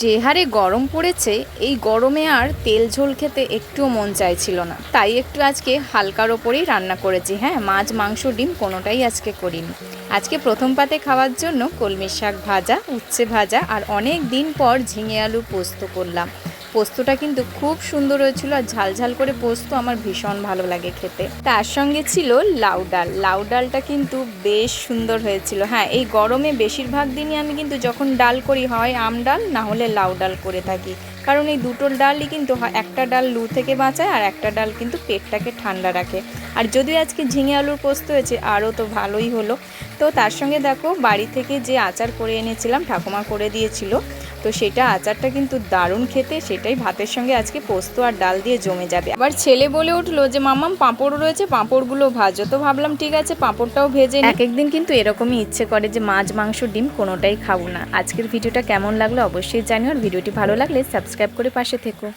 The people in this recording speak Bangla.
যে হারে গরম পড়েছে এই গরমে আর তেল ঝোল খেতে একটুও মন চাইছিল না, তাই একটু আজকে হালকার ওপরেই রান্না করেছি। হ্যাঁ, মাছ মাংস ডিম কোনোটাই আজকে করিনি। আজকে প্রথম পাতে খাওয়ার জন্য কলমি শাক ভাজা, উচ্ছে ভাজা আর অনেক দিন পর ঝিঙে আলু পোস্ত করলাম। পোস্তটা কিন্তু খুব সুন্দর হয়েছিল, আর ঝাল ঝাল করে পোস্ত আমার ভীষণ ভালো লাগে খেতে। তার সঙ্গে ছিল লাউ ডাল। লাউ ডালটা কিন্তু বেশ সুন্দর হয়েছিল। হ্যাঁ, এই গরমে বেশিরভাগ দিনই আমি কিন্তু যখন ডাল করি হয় আম ডাল, না হলে লাউ ডাল করে থাকি। কারণ এই দুটো ডালই কিন্তু একটা ডাল লু থেকে বাঁচায় আর একটা ডাল কিন্তু পেটটাকে ঠান্ডা রাখে। আর যদিও আজকে ঝিঙে আলুর পোস্ত হয়েছে আরও তো ভালোই হলো। তো তার সঙ্গে দেখো বাড়ি থেকে যে আচার করে এনেছিলাম, ঠাকুমা করে দিয়েছিল, তো সেটা আচারটা কিন্তু দারুণ খেতে। সেটাই ভাতের সঙ্গে আজকে পোস্ত আর ডাল দিয়ে জমে যাবে। আবার ছেলে বলে উঠলো যে মাম্মাম পাঁপড় রয়েছে, পাঁপড়গুলো ভাজো। তো ভাবলাম ঠিক আছে, পাঁপড়টাও ভেজে নিই। এক একদিন কিন্তু এরকমই ইচ্ছে করে যে মাছ মাংস ডিম কোনোটাই খাবো না। আজকের ভিডিওটা কেমন লাগলো অবশ্যই জানিও, আর ভিডিওটি ভালো লাগলে সাবস্ক্রাইব করে পাশে থেকো।